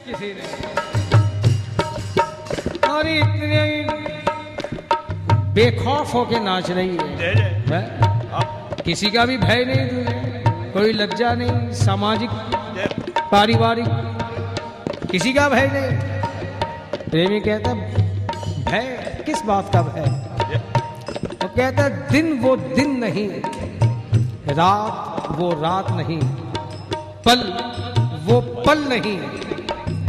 किसी ने। और इतने बेखौफ होके नाच रही है? किसी का भी भय नहीं तुझे, कोई लज्जा नहीं, सामाजिक पारिवारिक किसी का भय नहीं। प्रेमी कहता भय किस बात का भय? वो कहता दिन वो दिन नहीं, रात वो रात नहीं, पल वो पल नहीं,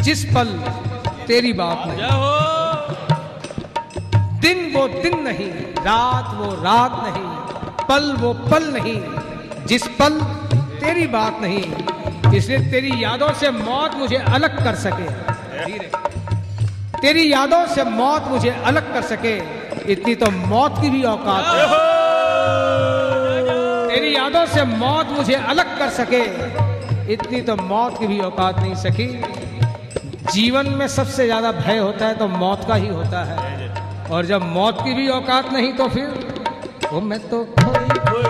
जिस पल तेरी बात नहीं। दिन वो दिन नहीं, रात वो रात नहीं, पल वो पल नहीं, जिस पल तेरी बात नहीं। इसलिए तेरी यादों से मौत मुझे अलग कर सके, तेरी यादों से मौत मुझे अलग कर सके, इतनी तो मौत की भी औकात है। तेरी यादों से मौत मुझे अलग कर सके, इतनी तो मौत की भी औकात नहीं सकी। जीवन में सबसे ज्यादा भय होता है तो मौत का ही होता है, और जब मौत की भी औकात नहीं तो फिर ओ मैं तो खोई खोई,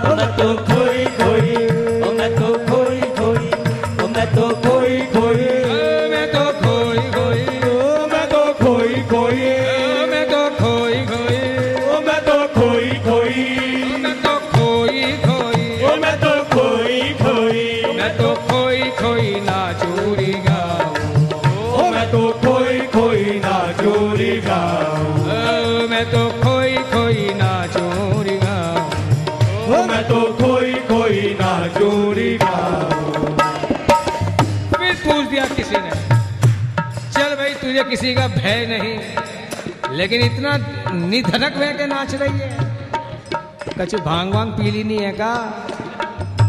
ओ मैं तो खोई खोई, ओ मैं तो खोई खोई, ओ मैं तो खोई खोई, मैं तो खोई खोई, ओ मैं तो खोई खोई, मैं तो खोई खोई, ओ मैं तो खोई खोई, मैं तो खोई खोई, ओ मैं तो खोई खोई, मैं तो खोई खोई ना चोरी गाऊं, ओ मैं तो खोई खोई ना चोरी गाऊं, मैं तो खोई खोई ना चोरी गाऊं, मैं तो खोई खोई ना चोरी गाऊं। फिर पूछ दिया किसी ने, चल भाई तुझे किसी का भय नहीं, लेकिन इतना निधड़क बह के नाच रही है, कछु भांग वांग पी ली नहीं है का,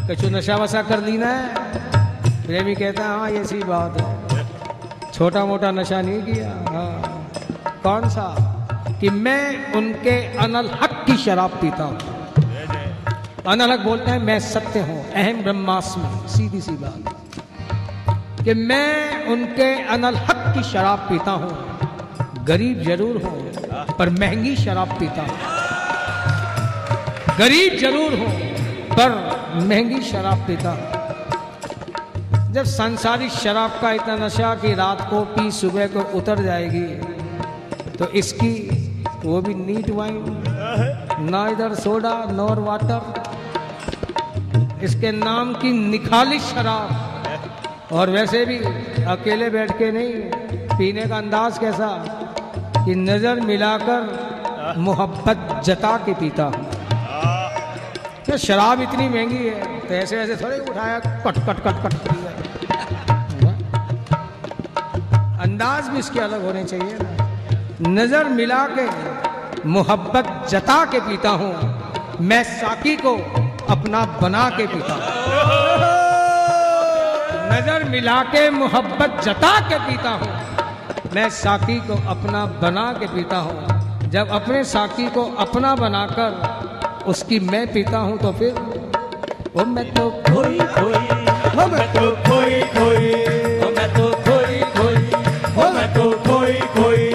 कछु नशा वशा कर ली ना है? प्रेमी कहता हाँ ये सी बात है, छोटा मोटा नशा नहीं किया। हाँ कौन सा? कि मैं उनके अनल हक की शराब पीता हूं। अनल हक बोलते हैं मैं सत्य हूं, अहम ब्रह्मास्मि, सीधी सी बात कि मैं उनके अनल हक की शराब पीता हूं। गरीब जरूर हूं पर महंगी शराब पीता हूं, गरीब जरूर हूं पर महंगी शराब पीता हूं। जब सांसारिक शराब का इतना नशा कि रात को पी सुबह को उतर जाएगी, तो इसकी वो भी नीट वाइन, ना इधर सोडा नॉर वाटर, इसके नाम की निखालिश शराब। और वैसे भी अकेले बैठ के नहीं, पीने का अंदाज कैसा कि नजर मिलाकर मोहब्बत जता के पीता हूं। तो शराब इतनी महंगी है तो ऐसे ऐसे थोड़े उठाया कट कट कट कट पिया। अंदाज भी इसके अलग होने चाहिए ना। नजर मिला के मोहब्बत जता के पीता हूं, मैं साकी को अपना बना के पीता हूं। नजर मिला के मोहब्बत जता के पीता हूं, मैं साकी को अपना बना के पीता हूं। जब अपने साकी को अपना बनाकर उसकी मैं पीता हूं तो फिर वो मैं तो खोई खोई, वो मैं तो खोई खोई, वो मैं तो खोई खोई, वो मैं तो खोई खोई,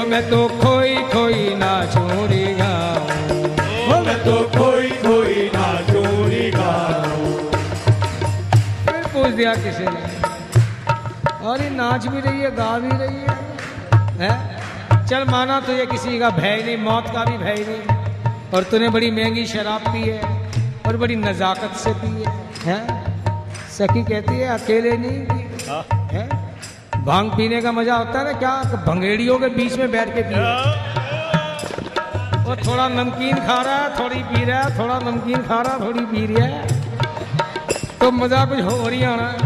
मैं तो खोई खोई ना चोरी गाऊं, मैं तो खोई खोई ना चोरी गाऊं। फिर पूछ दिया किसी ने, और ये नाच भी रही है गा भी रही है? चल माना तुझे किसी का भय नहीं, मौत का भी भय नहीं, और तूने बड़ी महंगी शराब पी है और बड़ी नजाकत से पी है? सखी कहती है अकेले नहीं पी है? भांग पीने का मजा होता है ना क्या, भंगेड़ियों के बीच में बैठ के पी, वो थोड़ा नमकीन खा रहा है थोड़ी पी रहा है, थोड़ा नमकीन खा रहा है थोड़ी पी रहा है, तो मजा कुछ हो रही आना है।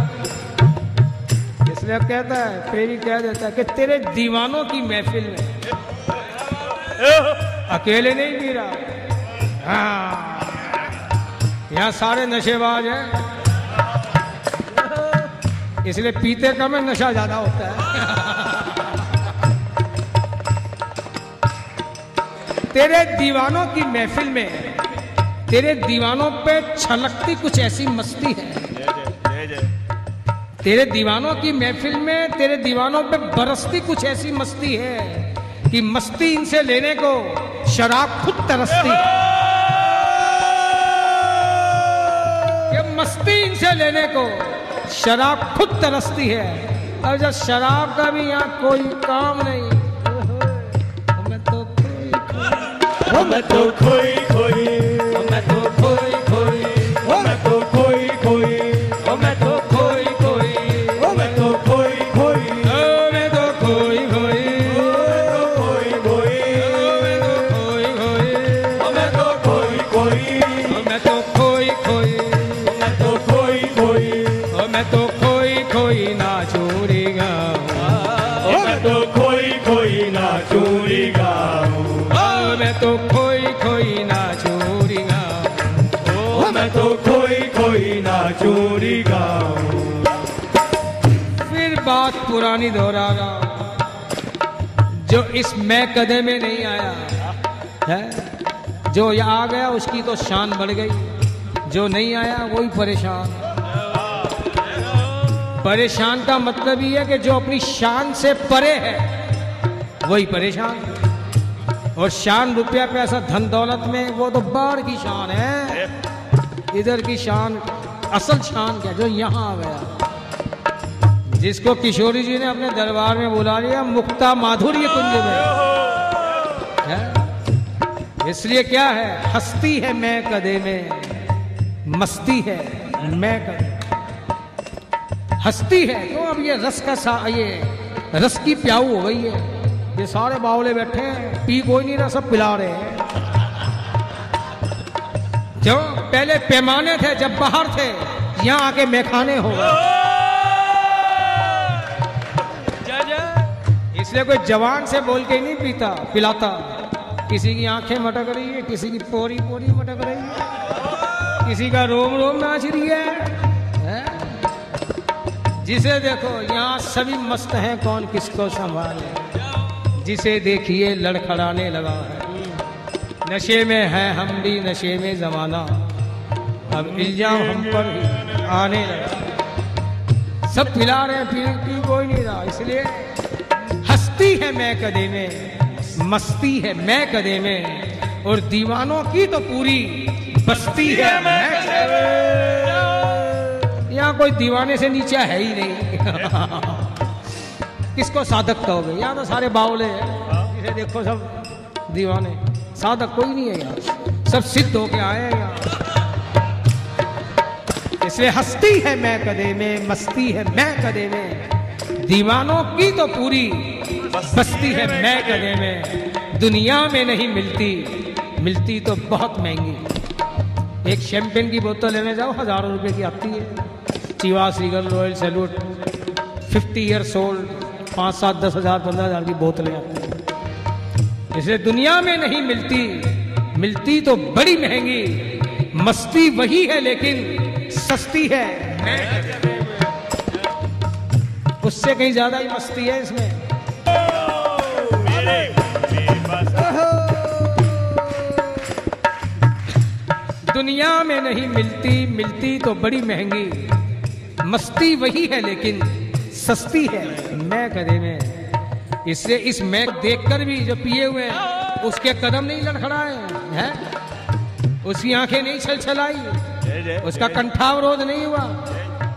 इसलिए कहता है, प्रेमी कह देता है कि तेरे दीवानों की महफिल में अकेले नहीं पी रहा। हाँ यहाँ सारे नशेबाज हैं, इसलिए पीते कम है नशा ज्यादा होता है। तेरे दीवानों की महफिल में तेरे दीवानों पे छलकती कुछ ऐसी मस्ती है, तेरे दीवानों की महफिल में तेरे दीवानों पे बरसती कुछ ऐसी मस्ती है कि मस्ती इनसे लेने को शराब खुद तरसती है। ये मस्ती इनसे लेने को शराब खुद तरसती है। और जब शराब का भी यहाँ कोई काम नहीं, मैं तो खोई मैं तो खोई खोई, मैं तो खोई खोई, मैं तो खोई खोई, मैं तो खोई खोई, मैं तो खोई खोई, मैं तो खोई खोई, मैं तो खोई खोई, मैं तो खोई खोई, मैं तो खोई खोई, मैं तो खोई खोई ना चोरी गाऊं, मैं तो खोई खोई ना चोरी गाऊं, मैं तो खोई खोई ना चोरी गाऊं, मैं तो खोई खोई ना चोरी गाऊं। फिर बात पुरानी दोहरा रहा, जो इस मैं कदे में नहीं आया है, जो ये आ गया उसकी तो शान बढ़ गई, जो नहीं आया वही परेशान। परेशान का मतलब ये है कि जो अपनी शान से परे है वही परेशान। और शान रुपया पैसा धन दौलत में वो तो बाढ़ की शान है, इधर की शान असल शान क्या जो यहाँ आ गया, जिसको किशोरी जी ने अपने दरबार में बुला लिया मुक्ता माधुर्य कुंज में है। इसलिए क्या है, हस्ती है मैं कदे में, मस्ती है मैं कदे, हस्ती है। तो अब ये रस का ये रस की प्याऊ हो गई है। ये सारे बावले बैठे हैं, पी कोई नहीं रहा, सब पिला रहे हैं। जो पहले पैमाने थे जब बाहर थे, यहाँ आके मैखाने हो गए। इसलिए कोई जवान से बोल के ही नहीं पीता पिलाता। किसी की आंखें मटक रही है, किसी की पोरी पोरी मटक रही है, किसी का रोम रोम नाच रही है? जिसे देखो यहाँ सभी मस्त हैं, कौन किसको संभाले। जिसे देखिए लड़खड़ाने लगा है, नशे में है हम भी नशे में जमाना, अब इल्जाम हम पर ही आने लगा। सब पिला रहे हैं, पी कोई नहीं रहा। इसलिए हस्ती है मैं कदे में, मस्ती है मैं कदे में, और दीवानों की तो पूरी बस्ती है मैं। यहाँ कोई दीवाने से नीचा है ही नहीं। किसको साधक कहोगे? यहाँ तो सारे बावले हैं, इसे देखो सब दीवाने, साधक कोई नहीं है यहाँ, सब सिद्ध होके आए हैं यहाँ। इसलिए हस्ती है मैं कदे में, मस्ती है मैं कदे में, दीवानों की तो पूरी बस्ती है मैं कदे में। दुनिया में नहीं मिलती, मिलती तो बहुत महंगी। एक शैंपेन की बोतल लेने जाओ, हजारों रुपए की आती है। Chivas Regal Royal Salute 50 years old, 5, 7, 10 हजार 15 हजार की बोतलें आती हैं। इसलिए दुनिया में नहीं मिलती, मिलती तो बड़ी महंगी। मस्ती वही है लेकिन सस्ती है, उससे कहीं ज्यादा ही मस्ती है इसमें। दुनिया में नहीं मिलती, मिलती तो बड़ी महंगी। मस्ती वही है लेकिन सस्ती है मैं कदे में। इससे इस मैं देखकर भी जो पिए हुए हैं उसके कदम नहीं लड़खड़ाए हैं, उसकी आंखें नहीं छलछलाई, उसका कंठावरोध नहीं हुआ।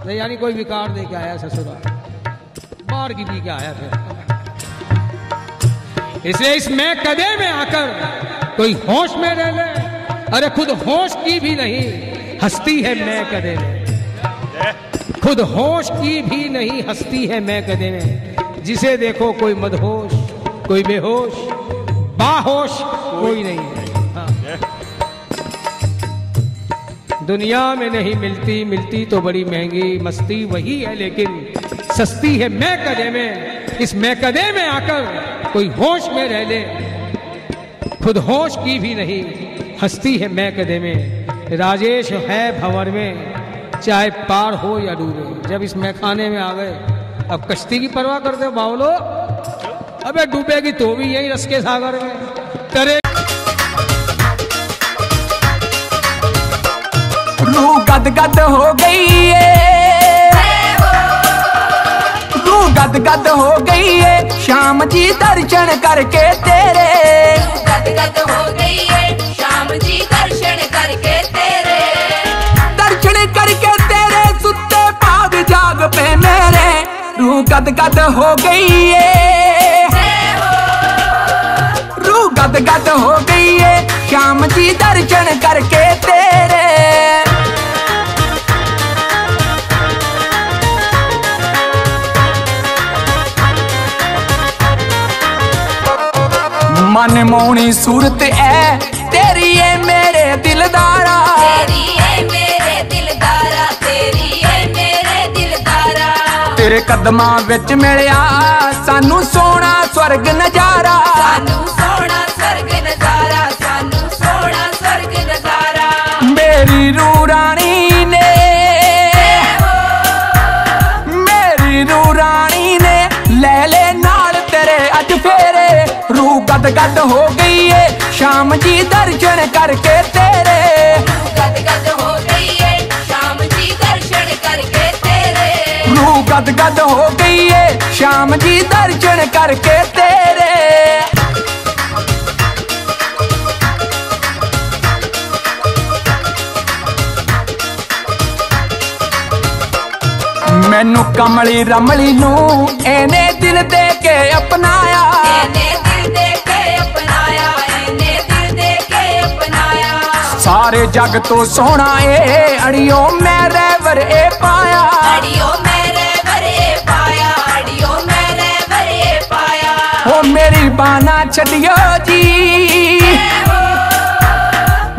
तो यानी कोई विकार दे के आया ससुराल, बार की पी के आया फिर। इसलिए इस मैं कदे में आकर कोई होश में रह ले। अरे खुद होश की भी नहीं हस्ती है मैं कदे में, खुद होश की भी नहीं हस्ती है मैं कदे में। जिसे देखो कोई मदहोश, कोई बेहोश, बाहोश कोई नहीं है। हाँ। दुनिया में नहीं मिलती, मिलती तो बड़ी महंगी। मस्ती वही है लेकिन सस्ती है मैं कदे में। इस मैं कदे में आकर कोई होश में रह ले, खुद होश की भी नहीं हस्ती है मैं कदे में। राजेश है भंवर में चाहे पार हो या डूबे। जब इस मैखाने में आ गए, अब कश्ती की परवाह करते हो बावलो? अबे डूबेगी तो भी यही रस के सागर में करे। रूह गद गद हो गई है, गद हो गई है श्याम जी दर्शन करके तेरे। गद हो गई है श्याम जी दर्शन करके तेरे। दर्शन करके तेरे सुते भाग जाग पे मेरे रूह गद हो गई है। रूह गद हो गई है श्याम जी दर्शन करके तेरे। मन मोहनी सूरत है तेरी है मेरे दिलदारा। तेरी है मेरे दिलदारा, तेरी है मेरे दिलदारा। तेरे कदमां विच मिलिया सानू सोना स्वर्ग नजारा। सानू सोना स्वर्ग नजारा, सानू सोना स्वर्ग नजारा। मेरी रूह रानी ने, मेरी रूह रानी ने ले ले नाल तेरे अज फेरे। रूह गद हो गई है श्याम जी दर्शन करके तेरे। गद हो गई है श्याम जी दर्शन करके तेरे। रूह गद हो गई है श्याम जी दर्शन करके तेरे। मैनू कमली रमली नू एने दिल दे के अपनाया। सारे जग तो सोना ए अड़ियो मेरे वर ए पाया। अड़ियो मेरे वर ए पाया, अड़ियो मेरे वर ए पाया। ओ मेरी बाना छड़ियो जी,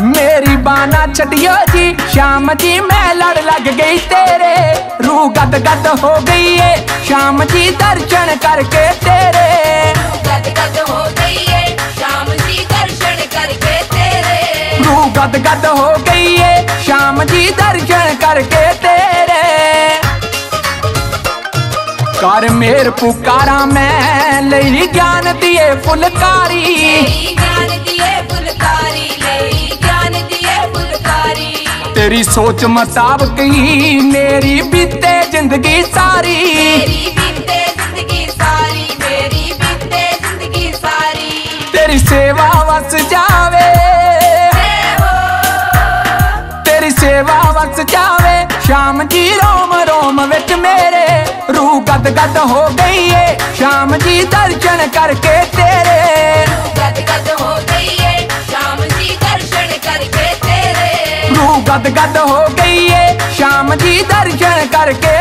मेरी बाना छड़ियो जी श्याम जी मैं लड़ लग गई तेरे। रूह गद हो गई है श्याम जी दर्शन करके तेरे। गद हो गई है श्याम जी दर्शन करके तेरे। रूह गद हो गई है श्याम जी दर्शन करके तेरे। कर मेर पुकारा मैं लई ज्ञान दिए फुलकारी। ज्ञान दिए फुलकारी, लई ज्ञान दिए फुलकारी। तेरी सोच मुताबिक ही मेरी बीते जिंदगी सारी। मेरी बीते जिंदगी सारी, मेरी बीते जिंदगी सारी। तेरी सेवा वस जावे, तेरी सेवा वस जावे श्याम जी रोम रोम विच मेरे। रूह गद हो गई है श्याम जी दर्शन करके तेरे। गद हो गई है श्याम जी दर्शन करके तेरे। रूह गद हो गई है श्याम जी दर्शन करके